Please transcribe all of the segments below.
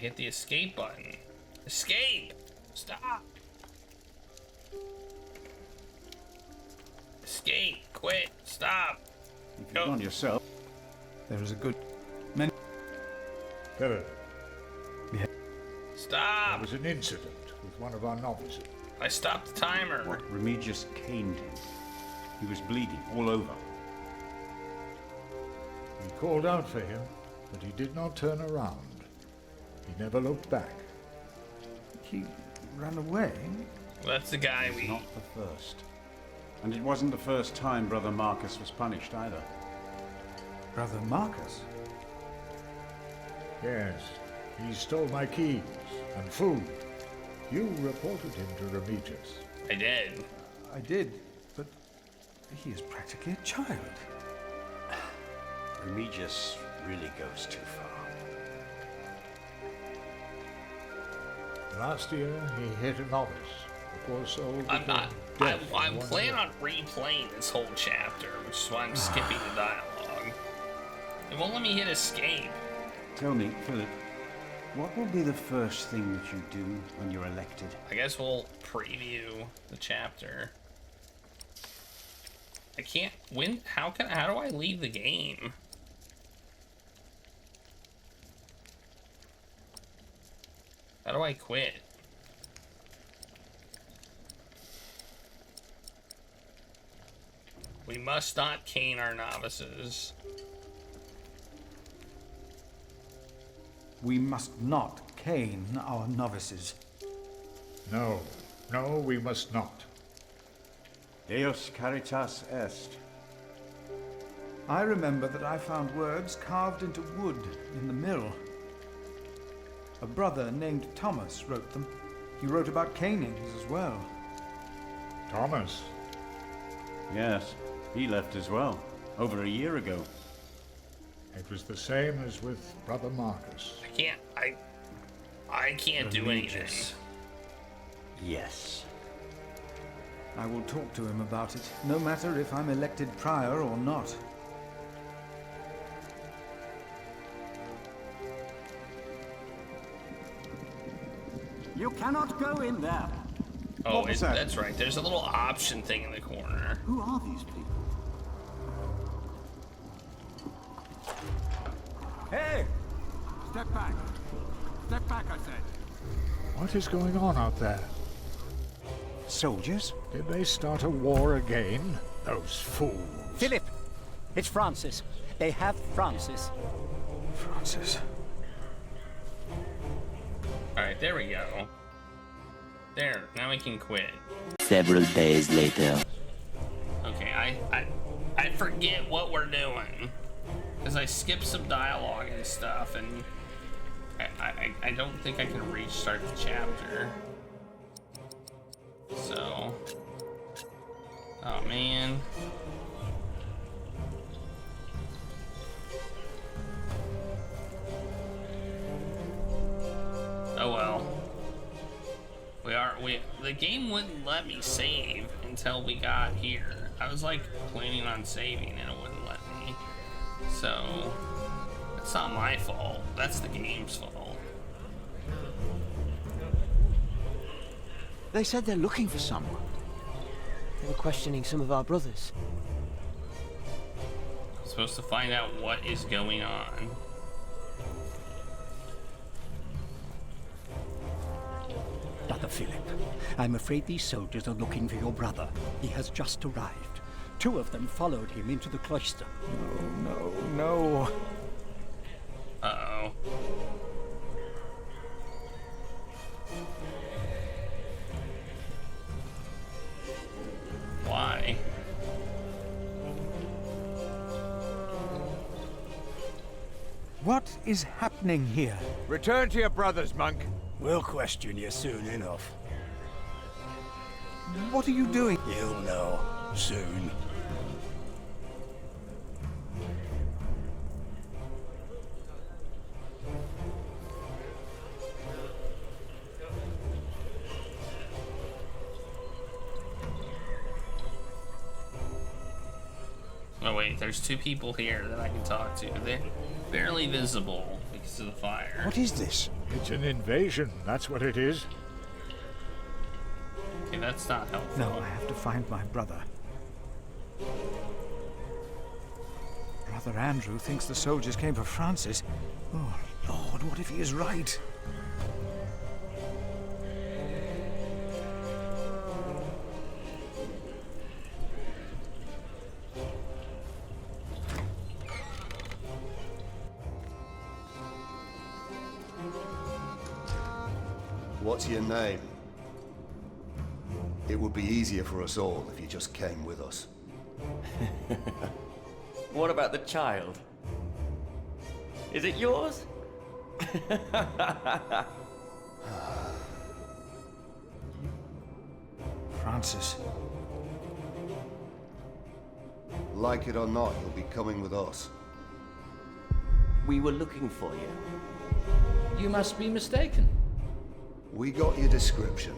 hit the escape button. Escape! Stop! Escape! Quit! Stop! If you've gone yourself, there is a good many. Philip, Stop! there was an incident with one of our novices. I stopped the timer. What? Remigius caned him. He was bleeding all over. We called out for him, but he did not turn around. He never looked back. He ran away? That's the guy It's we... not the first. And it wasn't the first time Brother Marcus was punished either. Brother Marcus? Yes, he stole my keys and food. You reported him to Remigius. I did. I did, but he is practically a child. Remigius really goes too far. Last year, he hit a novice. The poor soul I'm not... became deaf I'm in one planning ear. on replaying this whole chapter, which is why I'm skipping the dialogue. It won't let me hit escape. Tell me, Philip, what will be the first thing that you do when you're elected? I guess we'll preview the chapter. I can't win. How do I leave the game? How do I quit? We must not cane our novices. We must not cane our novices. No, no, we must not. Deus caritas est. I remember that I found words carved into wood in the mill. A brother named Thomas wrote them. He wrote about canings as well. Thomas, Yes, he left as well, over a year ago. it was the same as with Brother Marcus. I can't do anything. Remigius. Yes. I will talk to him about it, no matter if I'm elected prior or not. You cannot go in there. Oh, What was that? that's right. There's a little option thing in the corner. Who are these people? Hey! Step back. Step back, I said. What is going on out there? Soldiers? Did they start a war again? Those fools. Philip! It's Francis. They have Francis. Francis. Alright, there we go. There, now we can quit. Several days later. Okay, I forget what we're doing. Because I skipped some dialogue and stuff, and I don't think I can restart the chapter. So... Oh, man. Oh well. The game wouldn't let me save until we got here. I was like planning on saving and it wouldn't let me. So, it's not my fault. That's the game's fault. They said they're looking for someone. They were questioning some of our brothers. I'm supposed to find out what is going on. Brother Philip, I'm afraid these soldiers are looking for your brother. He has just arrived. 2 of them followed him into the cloister. No. Uh-oh. Why? What is happening here? Return to your brothers, monk. We'll question you soon enough. What are you doing? You'll know soon. Oh wait, there's 2 people here that I can talk to. They're barely visible because of the fire. What is this? It's an invasion, that's what it is. Okay, that's not helpful. No, I have to find my brother. Brother Andrew thinks the soldiers came for Francis. Oh, Lord, what if he is right? What's your name? It would be easier for us all if you just came with us. What about the child? Is it yours? Francis. Like it or not, you'll be coming with us. We were looking for you. You must be mistaken. We got your description.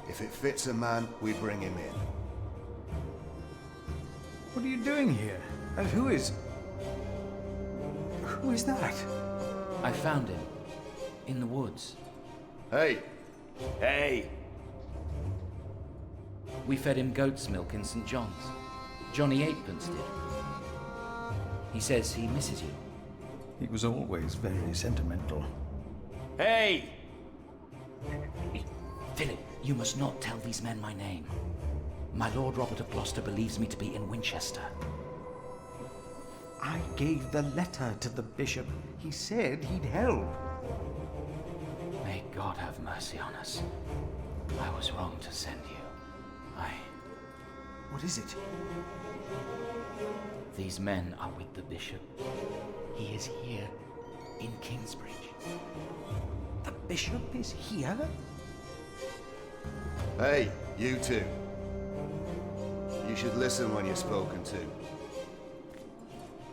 If it fits a man, we bring him in. What are you doing here? And who is... Who is that? I found him. In the woods. Hey! Hey! We fed him goat's milk in St. John's. Johnny Eightpence did. He says he misses you. He was always very sentimental. Hey! Philip, you must not tell these men my name. My Lord Robert of Gloucester believes me to be in Winchester. I gave the letter to the bishop. He said he'd help. May God have mercy on us. I was wrong to send you. What is it? These men are with the bishop. He is here, in Kingsbridge. The bishop is here? Hey, you two. You should listen when you're spoken to.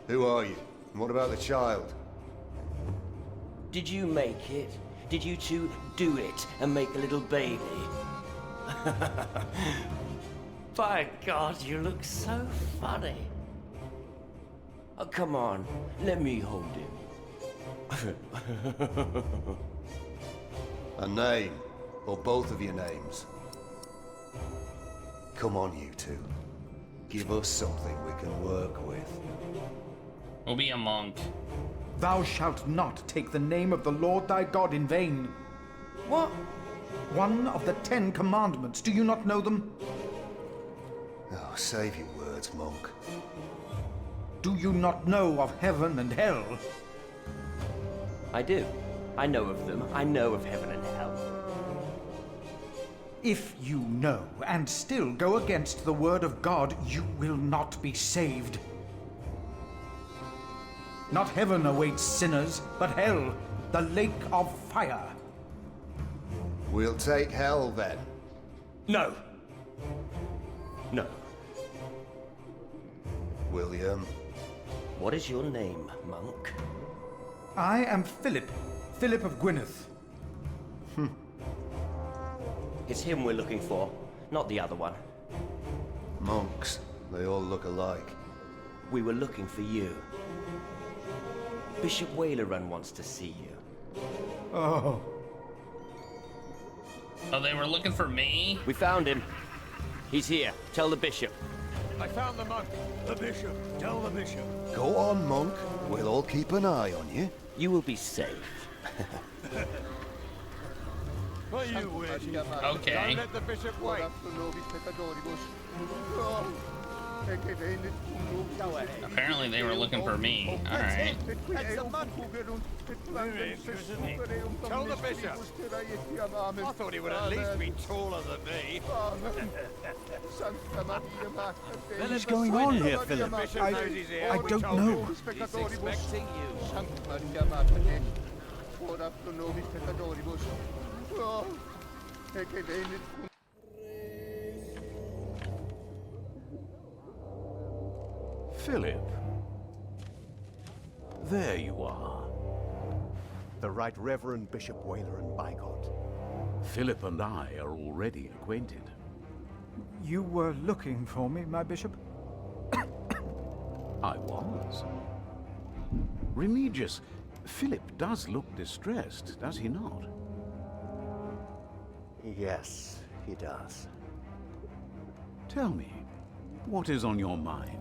Who are you? And what about the child? Did you make it? Did you two do it and make a little baby? By God, you look so funny. Oh, come on, let me hold him. A name, or both of your names. Come on, you two. Give us something we can work with. We'll be a monk. Thou shalt not take the name of the Lord thy God in vain. What? One of the 10 commandments. Do you not know them? Oh, save your words, monk. Do you not know of heaven and hell? I do. I know of them. I know of heaven and hell. If you know and still go against the word of God, you will not be saved. Not heaven awaits sinners, but hell, the lake of fire. We'll take hell then. No. No. William. What is your name, monk? I am Philip, Philip of Gwynedd. It's him we're looking for, not the other one. Monks, they all look alike. We were looking for you. Bishop Wailerun wants to see you. Oh. Oh, they were looking for me? We found him. He's here. Tell the bishop. I found the monk. The bishop. Tell the bishop. Go on, monk. We'll all keep an eye on you. You will be safe. What you wish? Okay. Don't let the bishop wait. Apparently they were looking for me. Alright. Tell the bishop. I thought he would at least be taller than me. What is going on here, Philip? I don't know. He's expecting you. Philip. There you are. The Right Reverend Bishop Wailerun Bygod. Philip and I are already acquainted. You were looking for me, my bishop? I was. Remigius, Philip does look distressed, does he not? Yes, he does. Tell me, what is on your mind?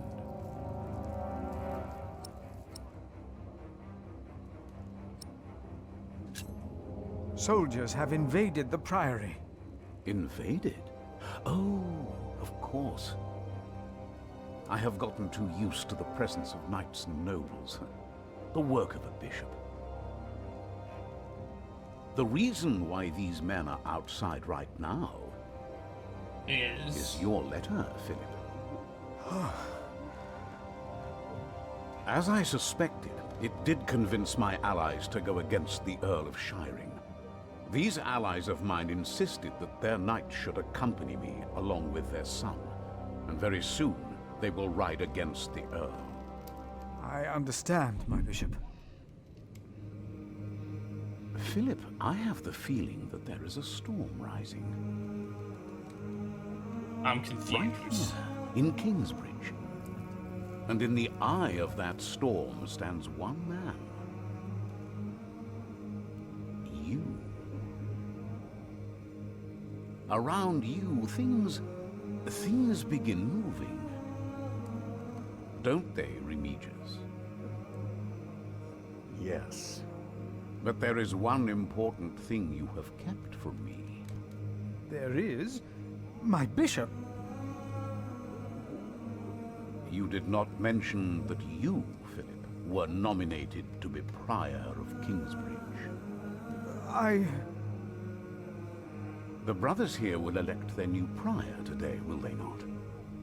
Soldiers have invaded the priory. Invaded? Oh, of course. I have gotten too used to the presence of knights and nobles. The work of a bishop. The reason why these men are outside right now is your letter, Philip. As I suspected, it did convince my allies to go against the Earl of Shiring. These allies of mine insisted that their knights should accompany me along with their son, and very soon they will ride against the Earl. I understand, my bishop. Philip, I have the feeling that there is a storm rising. I'm confused. Right here, in Kingsbridge. And in the eye of that storm stands one man. You. Around you, things begin moving. Don't they, Remigius? Yes. But there is one important thing you have kept from me. There is? My bishop? You did not mention that you, Philip, were nominated to be Prior of Kingsbridge. The brothers here will elect their new Prior today, will they not?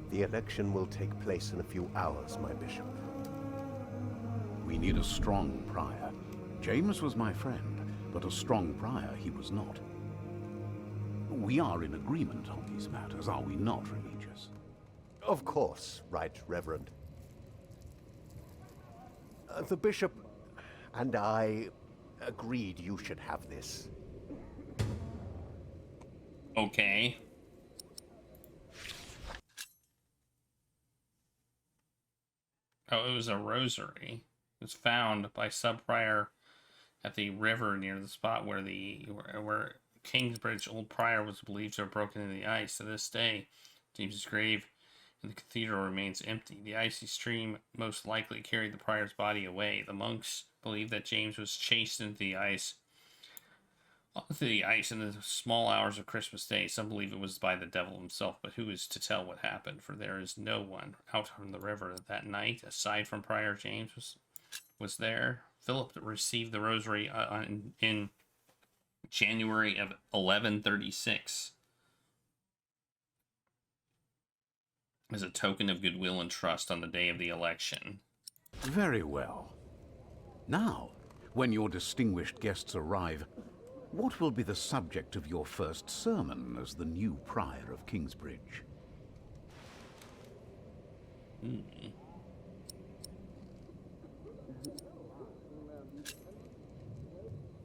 The election will take place in a few hours, my bishop. We need a strong Prior. James was my friend, but a strong Prior he was not. We are in agreement on these matters, are we not, Remigius? Of course, Right Reverend. The bishop and I agreed you should have this. Okay. Oh, it was a rosary. It was found by sub-prior at the river near the spot where where Kingsbridge old prior was believed to have broken into the ice. To this day, James's grave in the cathedral remains empty. The icy stream most likely carried the prior's body away. The monks believe that James was chased into the ice in the small hours of Christmas Day. Some believe it was by the devil himself, but who is to tell what happened? For there is no one out on the river that night, aside from Prior James was there. Philip received the rosary in January of 1136 as a token of goodwill and trust on the day of the election. Very well. Now, when your distinguished guests arrive, what will be the subject of your first sermon as the new Prior of Kingsbridge?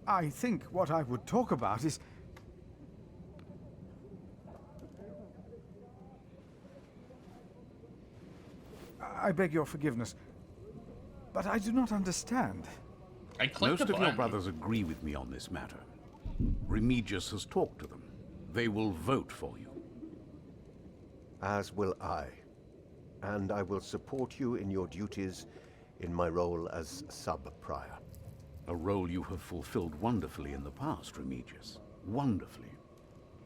I think what I would talk about is... I beg your forgiveness, but I do not understand. Most of your brothers agree with me on this matter. Remigius has talked to them. They will vote for you. As will I. And I will support you in your duties in my role as sub-prior. A role you have fulfilled wonderfully in the past, Remigius. Wonderfully.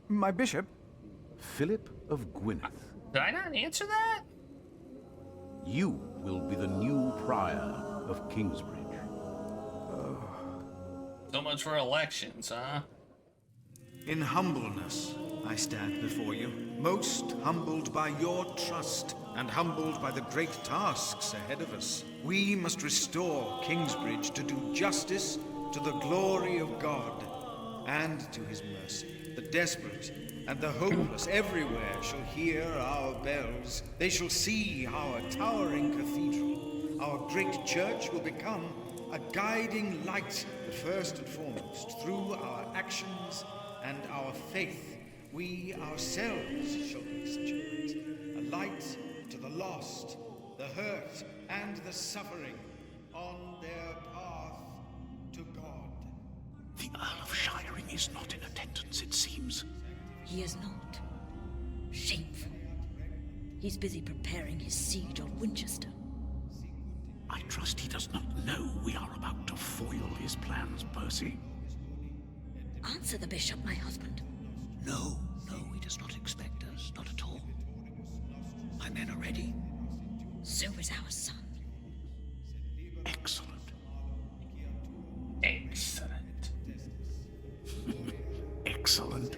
My bishop? Philip of Gwynedd. Did I not answer that? You will be the new Prior of Kingsbridge. So much for elections, huh? In humbleness, I stand before you, most humbled by your trust and humbled by the great tasks ahead of us. We must restore Kingsbridge to do justice to the glory of God and to his mercy. The desperate and the hopeless everywhere shall hear our bells. They shall see our towering cathedral. Our great church will become a guiding light, but first and foremost, through our actions and our faith, we ourselves shall be such a light to the lost, the hurt, and the suffering on their path Earl of Shiring is not in attendance, it seems. He is not. Shameful. He's busy preparing his siege on Winchester. I trust he does not know we are about to foil his plans, Percy. Answer the bishop, my husband. No, he does not expect us, not at all. My men are ready. So is our son. Excellent. Excellent. Excellent.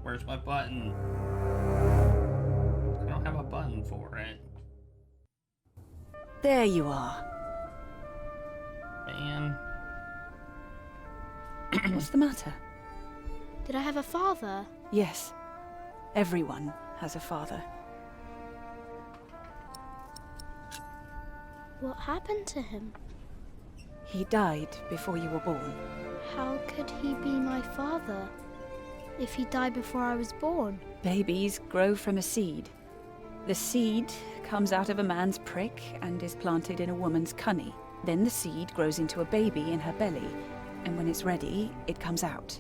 Where's my button? I don't have a button for it. There you are. Man. What's the matter? Did I have a father? Yes. Everyone has a father. What happened to him? He died before you were born. How could he be my father if he died before I was born? Babies grow from a seed. The seed comes out of a man's prick and is planted in a woman's cunny. Then the seed grows into a baby in her belly, and when it's ready, it comes out.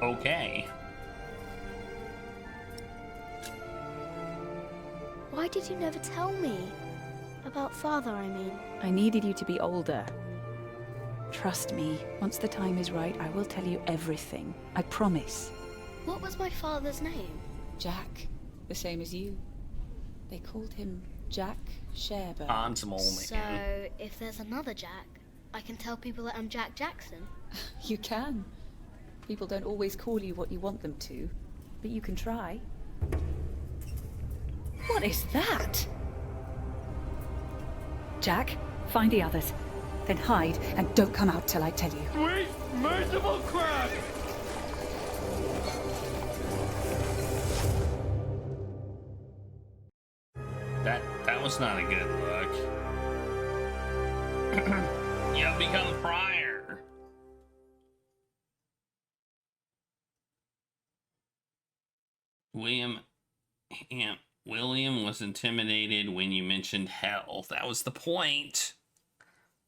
Okay. Why did you never tell me? About father, I mean. I needed you to be older. Trust me, once the time is right, I will tell you everything. I promise. What was my father's name? Jack, the same as you. They called him Jack Sherburne. So, if there's another Jack, I can tell people that I'm Jack Jackson? You can. People don't always call you what you want them to, but you can try. What is that? Jack, find the others. Then hide and don't come out till I tell you. Wait, merciful crab! That was not a good look. You have become prior. William was intimidated when you mentioned hell. That was the point.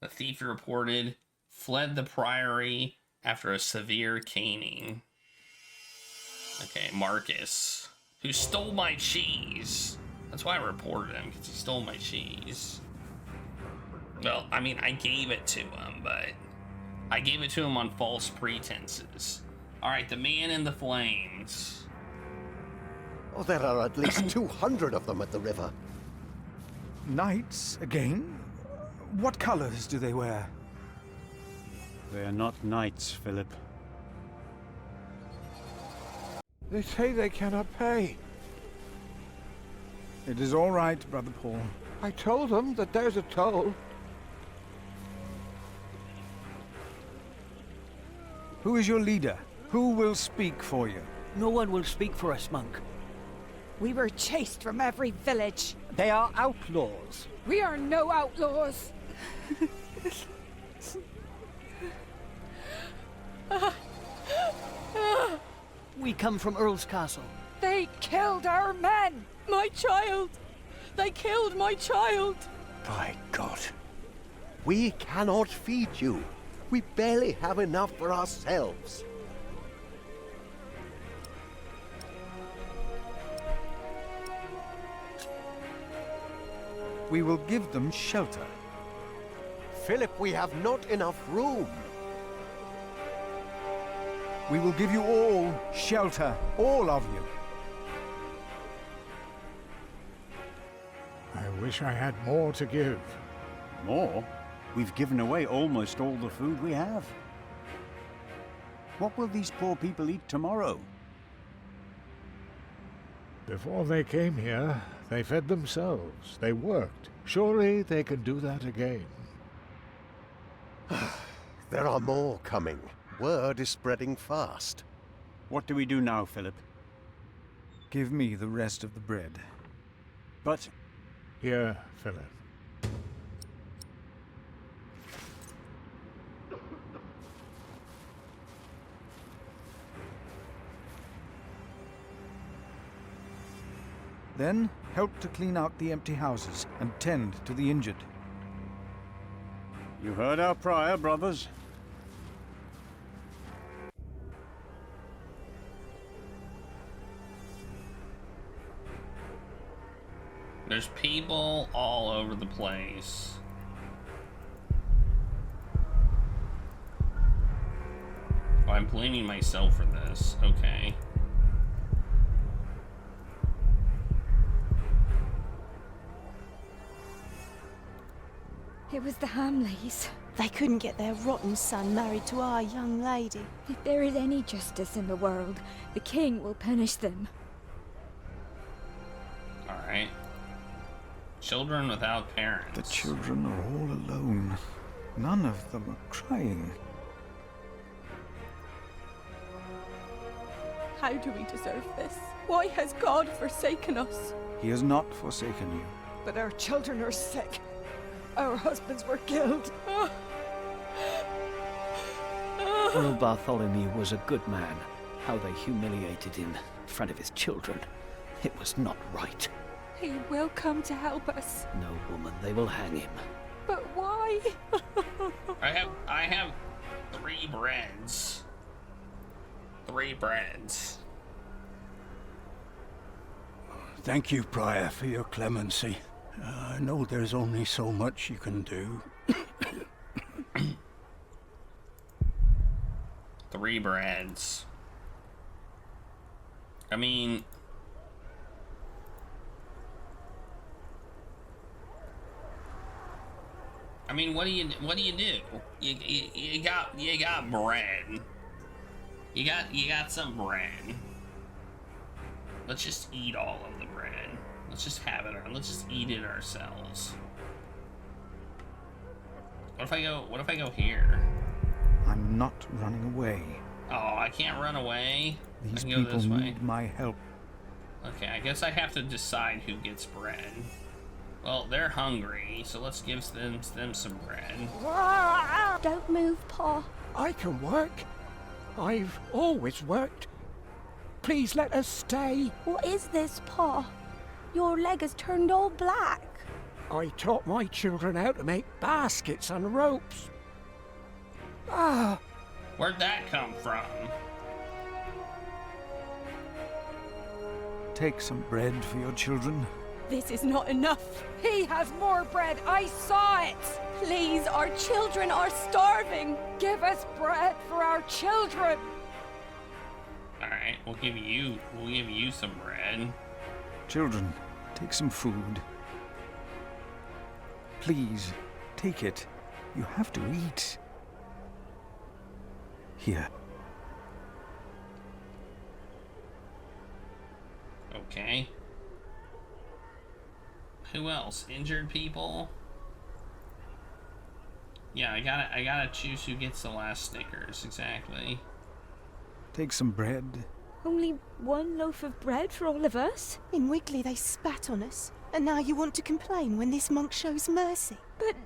The thief reported fled the priory after a severe caning. Okay, Marcus, who stole my cheese. That's why I reported him, because he stole my cheese. Well, I mean, I gave it to him, but I gave it to him on false pretenses. All right, the man in the flames. Oh, there are at least 200 of them at the river. Knights again? What colors do they wear? They are not knights, Philip. They say they cannot pay. It is all right, Brother Paul. I told them that there's a toll. Who is your leader? Who will speak for you? No one will speak for us, monk. We were chased from every village. They are outlaws. We are no outlaws. We come from Earl's Castle. They killed our men. My child! They killed my child! By God. We cannot feed you. We barely have enough for ourselves. We will give them shelter. Philip, we have not enough room. We will give you all shelter, all of you. I wish I had more to give. More? We've given away almost all the food we have. What will these poor people eat tomorrow? Before they came here, they fed themselves. They worked. Surely they can do that again. There are more coming. Word is spreading fast. What do we do now, Philip? Give me the rest of the bread. But... Here, Philip. Then help to clean out the empty houses and tend to the injured. You heard our prior, brothers. There's people all over the place. Oh, I'm blaming myself for this. Okay. It was the Hamleys. They couldn't get their rotten son married to our young lady. If there is any justice in the world, the king will punish them. Alright. Children without parents. The children are all alone. None of them are crying. How do we deserve this? Why has God forsaken us? He has not forsaken you. But our children are sick. Our husbands were killed. Earl Bartholomew was a good man. How they humiliated him in front of his children. It was not right. He will come to help us. No, woman, they will hang him. But why? I have 3 breads. 3 breads. Thank you, Prior, for your clemency. I know there's only so much you can do. 3 breads. I mean... what do you do? You got bread. You got some bread. Let's just eat all of the bread. Let's just have it. Let's just eat it ourselves. What if I go here? I'm not running away. Oh, I can't run away. These I can go people this way. need my help. Okay, I guess I have to decide who gets bread. Well, they're hungry, so let's give them some bread. Don't move, Pa. I can work. I've always worked. Please let us stay. What is this, Pa? Your leg has turned all black. I taught my children how to make baskets and ropes. Ah! Where'd that come from? Take some bread for your children. This is not enough. He has more bread. I saw it. Please, our children are starving. Give us bread for our children. All right, we'll give you some bread. Children, take some food. Please, take it. You have to eat. Here. Okay. Who else? Injured people? Yeah, I gotta choose who gets the last Snickers, exactly. Take some bread. Only 1 loaf of bread for all of us? In Wiggly they spat on us, and now you want to complain when this monk shows mercy. But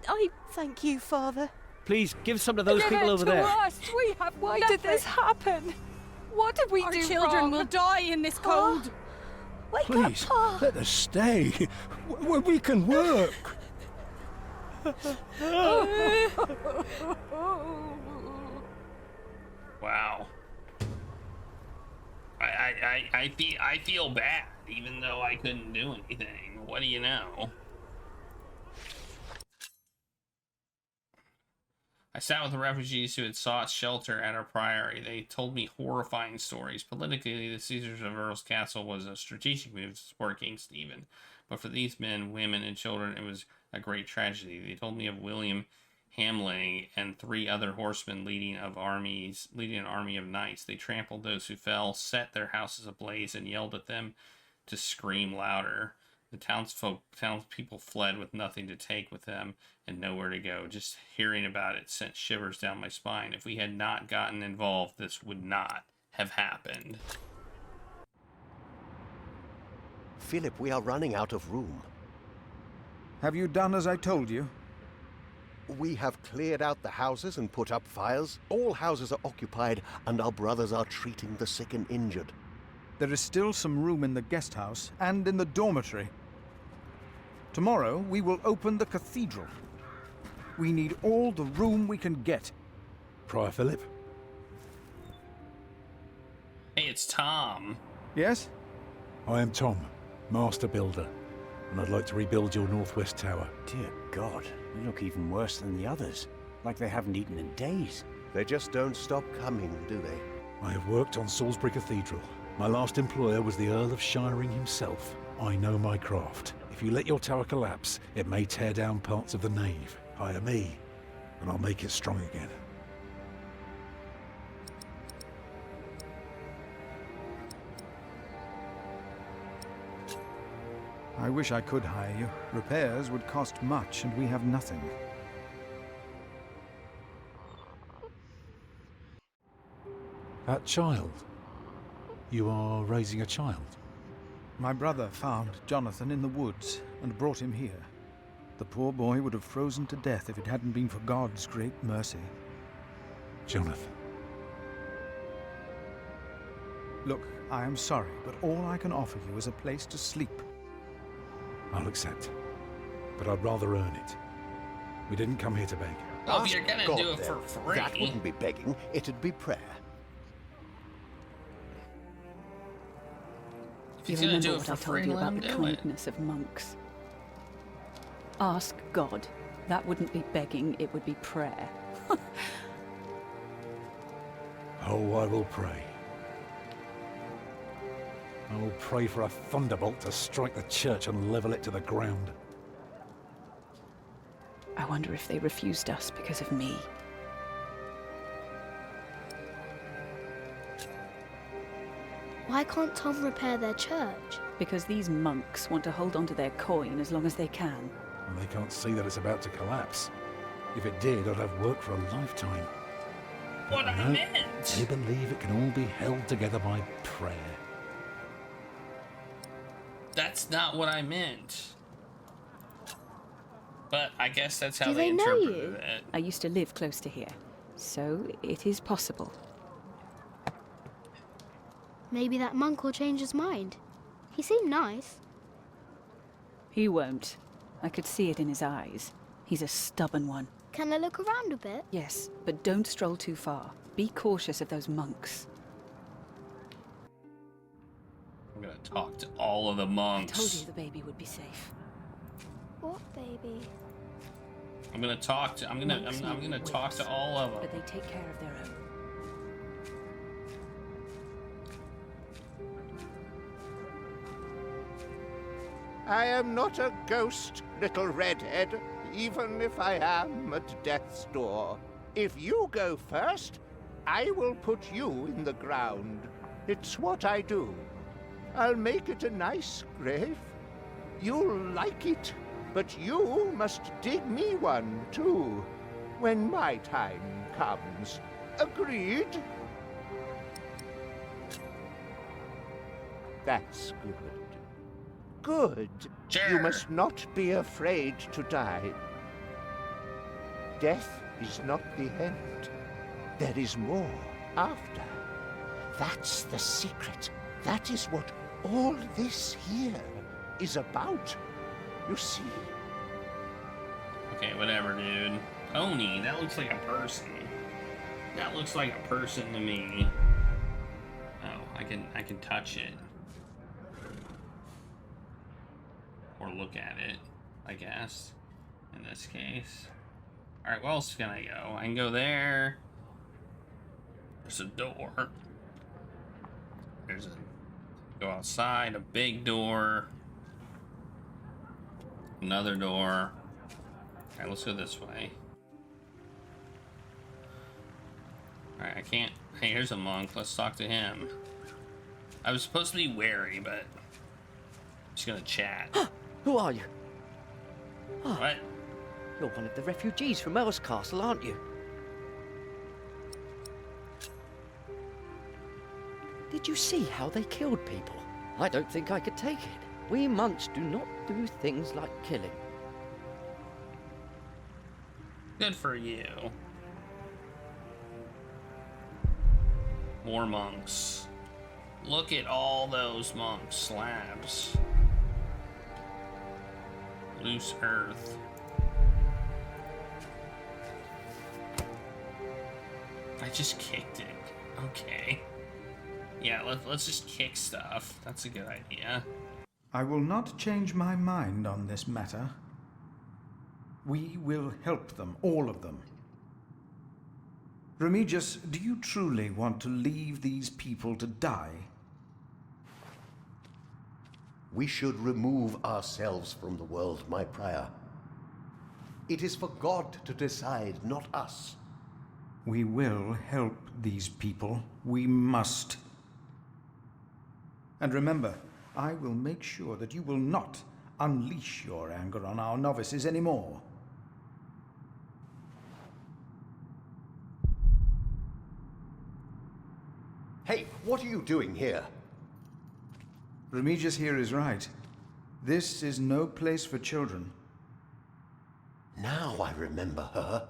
Thank you, Father. Please, give some to those people over there. Us. We have Why did this happen? What did we do wrong? Our children will die in this cold. Wake Please, up, Pa. let us stay. We can work. Wow. I feel bad, even though I couldn't do anything. What do you know? I sat with the refugees who had sought shelter at our priory. They told me horrifying stories. Politically, the Caesars of Earl's Castle was a strategic move to support King Stephen. But for these men, women, and children, it was a great tragedy. They told me of William Hamling and 3 other horsemen leading an army of knights. They trampled those who fell, set their houses ablaze, and yelled at them to scream louder. The townspeople fled with nothing to take with them and nowhere to go. Just hearing about it sent shivers down my spine. If we had not gotten involved, this would not have happened. Philip, we are running out of room. Have you done as I told you? We have cleared out the houses and put up fires. All houses are occupied, and our brothers are treating the sick and injured. There is still some room in the guest house and in the dormitory. Tomorrow, we will open the cathedral. We need all the room we can get. Prior Philip? Hey, it's Tom. Yes? I am Tom, Master Builder, and I'd like to rebuild your northwest tower. Dear God, you look even worse than the others. Like they haven't eaten in days. They just don't stop coming, do they? I have worked on Salisbury Cathedral. My last employer was the Earl of Shiring himself. I know my craft. If you let your tower collapse, it may tear down parts of the nave. Hire me, and I'll make it strong again. I wish I could hire you. Repairs would cost much, and we have nothing. That child? You are raising a child? My brother found Jonathan in the woods and brought him here. The poor boy would have frozen to death if it hadn't been for God's great mercy. Jonathan. Look, I am sorry, but all I can offer you is a place to sleep. I'll accept, but I'd rather earn it. We didn't come here to beg. Well, if you're gonna God, do it for free. That wouldn't be begging, it'd be prayer. If You he's gonna remember do it what for I told free, you let about him the do it. kindness of monks? Ask God. That wouldn't be begging, it would be prayer. Oh, I will pray. I will pray for a thunderbolt to strike the church and level it to the ground. I wonder if they refused us because of me. Why can't Tom repair their church? Because these monks want to hold on to their coin as long as they can. And they can't see that it's about to collapse. If it did, I'd have work for a lifetime. What I meant! They believe it can all be held together by prayer. That's not what I meant. But I guess that's how Do they they know interpreted you? it. I used to live close to here, so it is possible. Maybe that monk will change his mind. He seemed nice. He won't. I could see it in his eyes. He's a stubborn one. Can I look around a bit? Yes, but don't stroll too far. Be cautious of those monks. I'm gonna talk to all of the monks. I told you the baby would be safe. What baby? I'm gonna talk to. I'm gonna talk to all of them. But they take care of their own. I am not a ghost, little redhead, even if I am at death's door. If you go first, I will put you in the ground. It's what I do. I'll make it a nice grave. You'll like it, but you must dig me one, too, when my time comes. Agreed? That's good. Good. Sure. You must not be afraid to die. Death is not the end. There is more after. That's the secret. That is what all this here is about. You see? Okay, whatever, dude. Pony, that looks like a person. That looks like a person to me. Oh, I can touch it. Or look at it, I guess, in this case. Alright, where else can I go? I can go there. There's a door. There's a... Go outside, a big door. Another door. Alright, let's go this way. Alright, I can't... Hey, here's a monk. Let's talk to him. I was supposed to be wary, but... I'm just gonna chat. Who are you? Oh, what? You're one of the refugees from Earl's Castle, aren't you? Did you see how they killed people? I don't think I could take it. We monks do not do things like killing. Good for you. More monks. Look at all those monk slabs. Loose earth. I just kicked it. Okay. Yeah, let's just kick stuff. That's a good idea. I will not change my mind on this matter. We will help them, all of them. Remigius, do you truly want to leave these people to die? We should remove ourselves from the world, my prior. It is for God to decide, not us. We will help these people. We must. And remember, I will make sure that you will not unleash your anger on our novices anymore. Hey, what are you doing here? Remigius here is right. This is no place for children. Now I remember her.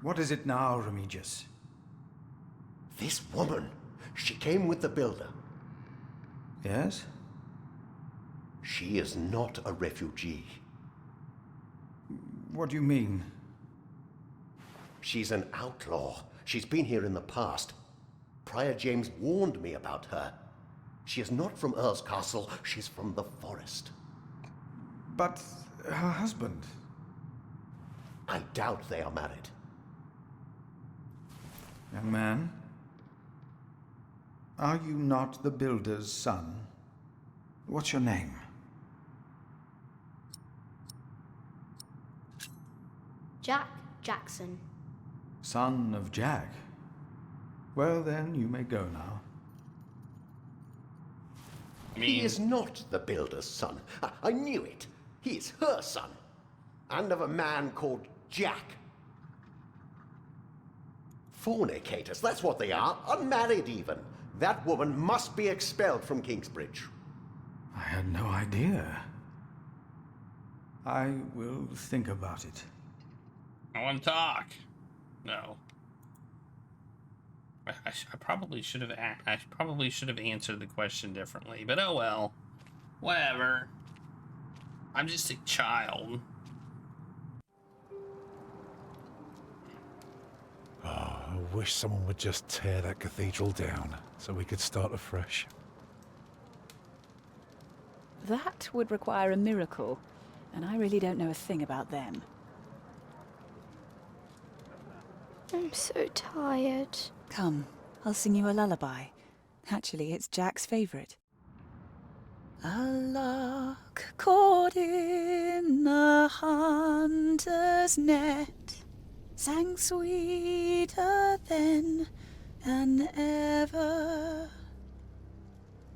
What is it now, Remigius? This woman. She came with the builder. Yes? She is not a refugee. What do you mean? She's an outlaw. She's been here in the past. Prior James warned me about her. She is not from Earl's Castle. She's from the forest. But her husband? I doubt they are married. Young man, are you not the builder's son? What's your name? Jack Jackson. Son of Jack. Well then, you may go now. He is not the builder's son. I knew it. He is her son. And of a man called Jack. Fornicators, that's what they are. Unmarried even. That woman must be expelled from Kingsbridge. I had no idea. I will think about it. I want to talk. No. I probably should have answered the question differently, but oh well. Whatever. I'm just a child. Oh, I wish someone would just tear that cathedral down so we could start afresh. That would require a miracle, and I really don't know a thing about them. I'm so tired. Come, I'll sing you a lullaby. Actually, it's Jack's favourite. A lark caught in a hunter's net sang sweeter then than ever,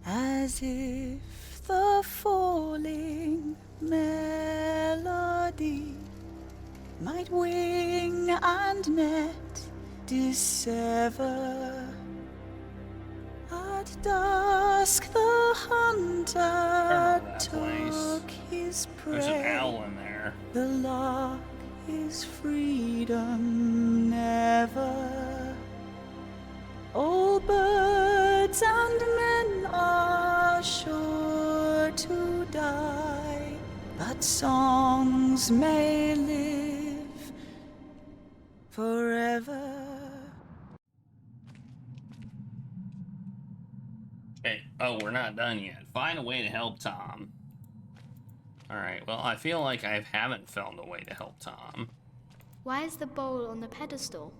as if the falling melody might wing and net dissever. At dusk the hunter took his prey. There's an owl in there. The lark is freedom never. All birds and men are sure to die, but songs may live forever. Okay. Oh, we're not done yet. Find a way to help Tom. Alright, well, I feel like I haven't found a way to help Tom. Why is the bowl on the pedestal?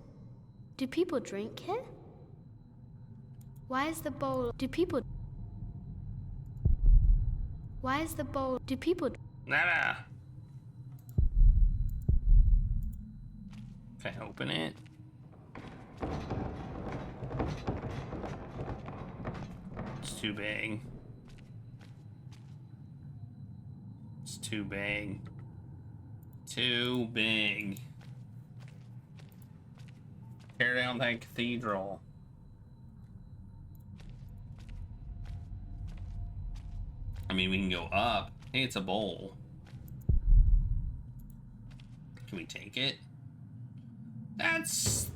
Do people drink here? Why is the bowl... Do people... Why is the bowl... Do people... Nada. Can I open it? It's too big. It's too big. Too big. Tear down that cathedral. I mean, we can go up. Hey, it's a bowl. Can we take it? That's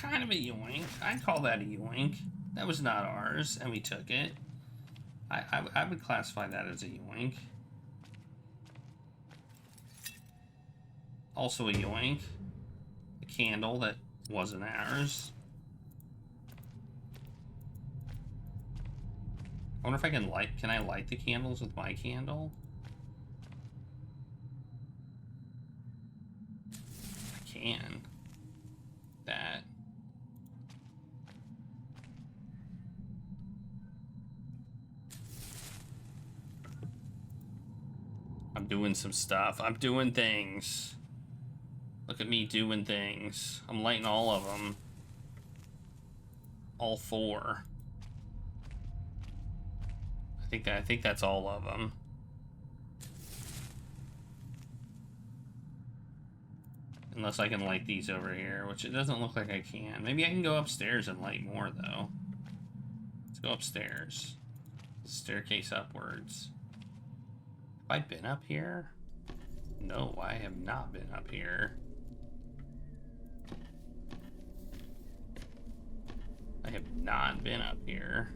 kind of a yoink. I'd call that a yoink. That was not ours, and we took it. I would classify that as a yoink. Also a yoink. candle that wasn't ours. I wonder if I can light... Can I light the candles with my candle? I can. That. I'm doing some stuff. I'm doing things. Look at me doing things. I'm lighting all of them. All 4. I think that's all of them. Unless I can light these over here, which it doesn't look like I can. Maybe I can go upstairs and light more, though. Let's go upstairs. Staircase upwards. Have I been up here? No, I have not been up here. I have not been up here.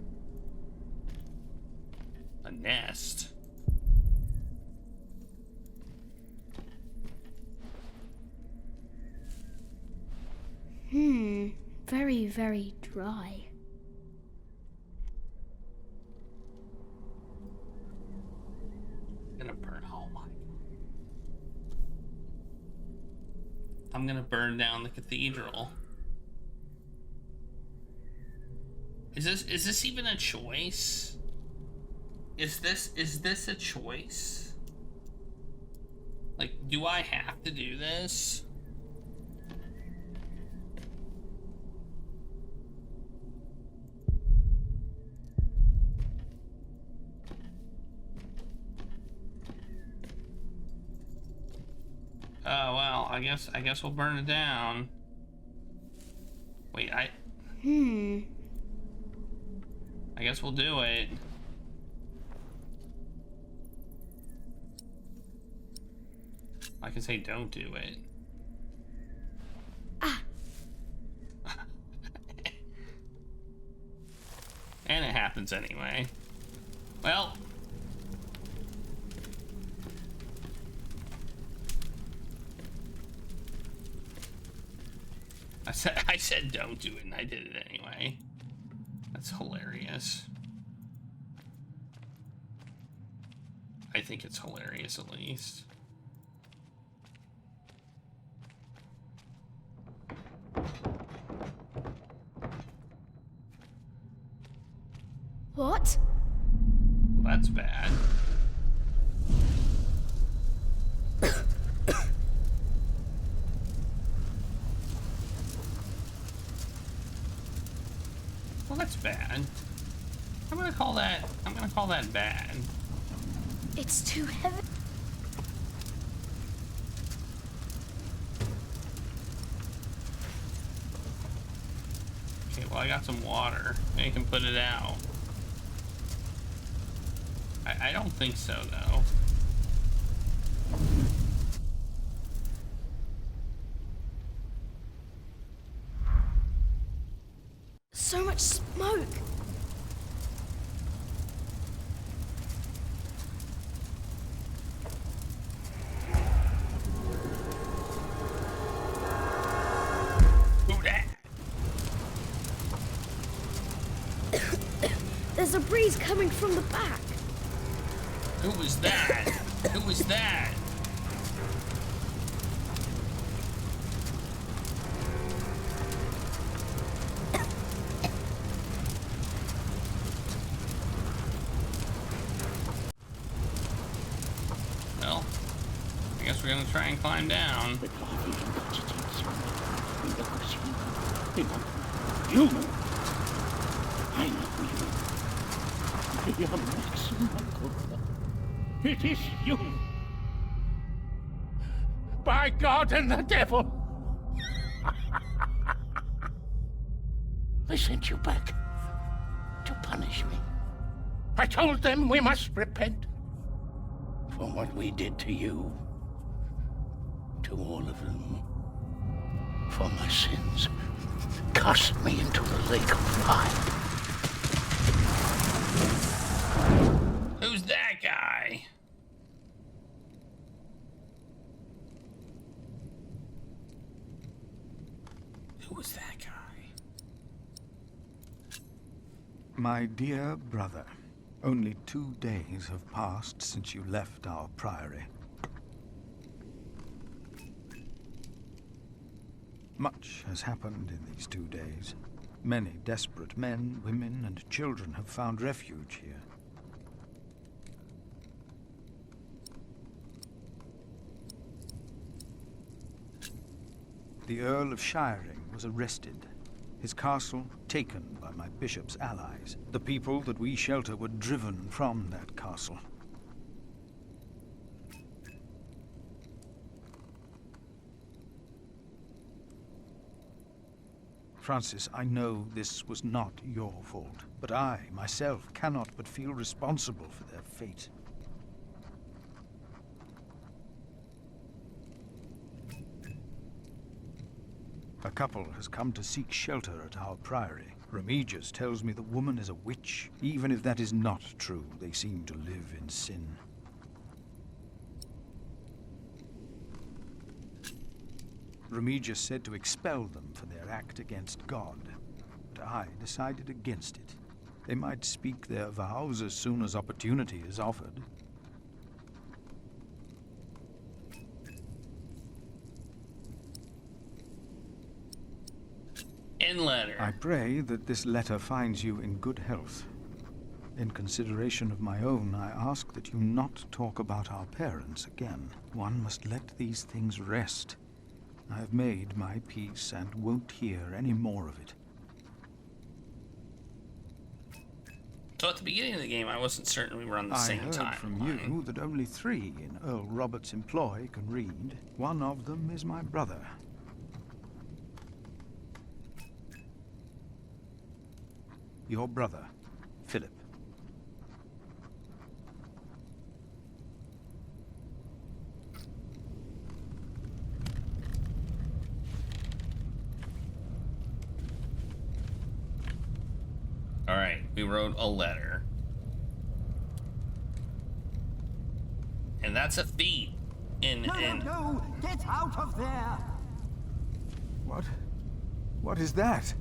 A nest. Very, very dry. Gonna burn. Oh my. I'm gonna burn down the cathedral. Is this even a choice? Is this a choice? Like, do I have to do this? Oh well, I guess we'll burn it down. Wait, I guess we'll do it. I can say don't do it. And it happens anyway. Well. I said don't do it and I did it anyway. That's hilarious. I think it's hilarious at least. What? Well, that's bad. Well, that's bad. I'm gonna call that bad. It's too heavy. Okay, well I got some water. Maybe I can put it out. I don't think so though. So much smoke. Who that? There's a breeze coming from the back. Who was that? Who was that? Well, I guess we're gonna try and climb down. You! I know you. Your maximum. It is you! By God and the devil! They sent you back to punish me. I told them we must repent for what we did to you, to all of them, for my sins. Cast me into the lake of fire. Who's that guy? Who is that guy? My dear brother, only 2 days have passed since you left our priory. Much has happened in these 2 days. Many desperate men, women, and children have found refuge here. The Earl of Shiring was arrested. His castle taken by my bishop's allies. The people that we shelter were driven from that castle. Francis, I know this was not your fault, but I, myself, cannot but feel responsible for their fate. A couple has come to seek shelter at our priory. Remigius tells me the woman is a witch. Even if that is not true, they seem to live in sin. Remigius said to expel them for their act against God, but I decided against it. They might speak their vows as soon as opportunity is offered. In letter. I pray that this letter finds you in good health. In consideration of my own, I ask that you not talk about our parents again. One must let these things rest. I have made my peace and won't hear any more of it. So at the beginning of the game, I wasn't certain we were on the same I heard timeline. from you that only 3 in Earl Robert's employ can read. One of them is my brother. Your brother, Philip. All right, we wrote a letter. And that's a feat in... No, get out of there! What? What is that?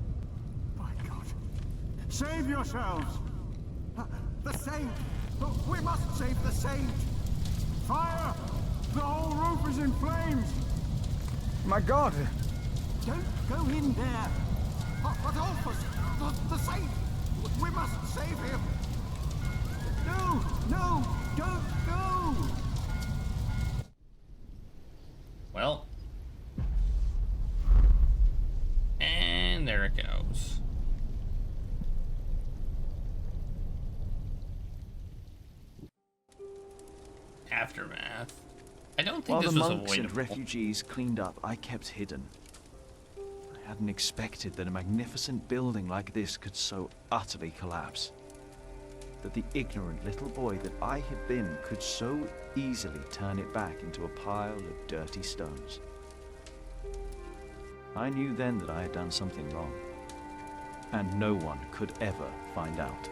Save yourselves! The saint! We must save the saint! Fire! The whole roof is in flames! My God! Don't go in there! But Alphys! The saint! We must save him! No! Don't go! Well. And there it goes. Aftermath. I don't think While this the was monks and avoidable. refugees cleaned up, I kept hidden. I hadn't expected that a magnificent building like this could so utterly collapse. That the ignorant little boy that I had been could so easily turn it back into a pile of dirty stones. I knew then that I had done something wrong, and no one could ever find out.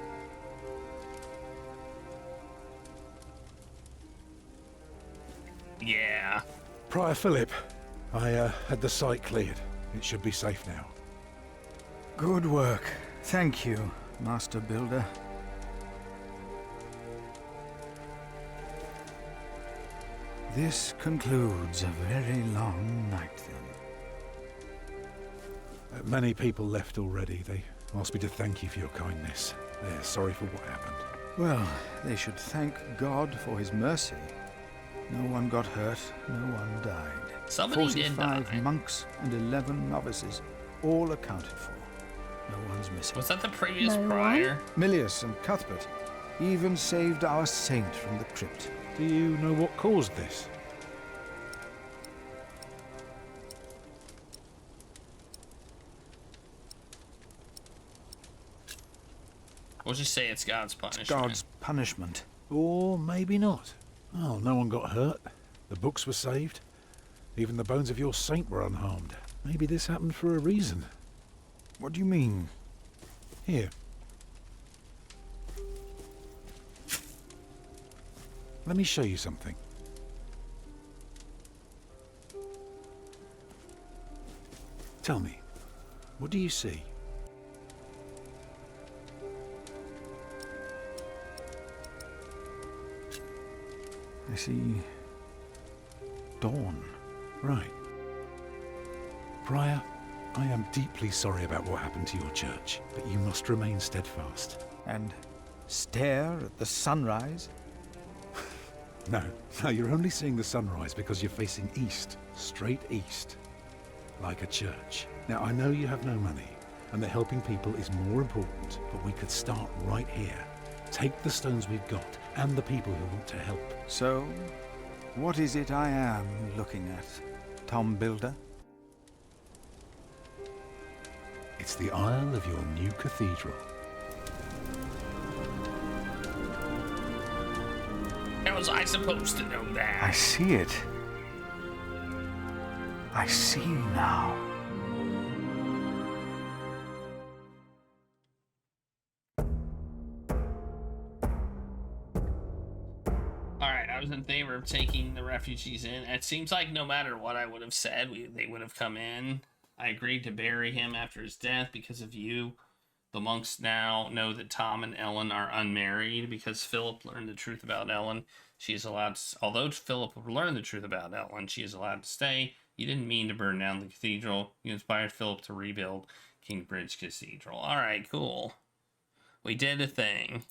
Yeah. Prior Philip, I had the site cleared. It should be safe now. Good work. Thank you, Master Builder. This concludes a very long night, then. Many people left already. They asked me to thank you for your kindness. They're sorry for what happened. Well, they should thank God for his mercy. No one got hurt, no one died. Somebody did 45 die. monks and 11 novices, all accounted for. No one's missing. Was that the previous prior? Milius and Cuthbert even saved our saint from the crypt. Do you know what caused this? We'll just say it's God's punishment. God's punishment. Or maybe not. Oh, no one got hurt. The books were saved. Even the bones of your saint were unharmed. Maybe this happened for a reason. What do you mean? Here. Let me show you something. Tell me, What do you see? I see dawn. Right. Prior, I am deeply sorry about what happened to your church, but you must remain steadfast. And stare at the sunrise? No, you're only seeing the sunrise because you're facing east, straight east, like a church. Now, I know you have no money, and that helping people is more important, but we could start right here. Take the stones we've got, and the people who want to help. So, what is it I am looking at, Tom Builder? It's the aisle of your new cathedral. How was I supposed to know that? I see it. I see now. Alright, I was in favor of taking the refugees in. It seems like no matter what I would have said, they would have come in. I agreed to bury him after his death because of you. The monks now know that Tom and Ellen are unmarried because Philip learned the truth about Ellen. She is allowed to, although Philip learned the truth about Ellen, she is allowed to stay. You didn't mean to burn down the cathedral. You inspired Philip to rebuild Kingsbridge Cathedral. Alright, cool. We did a thing.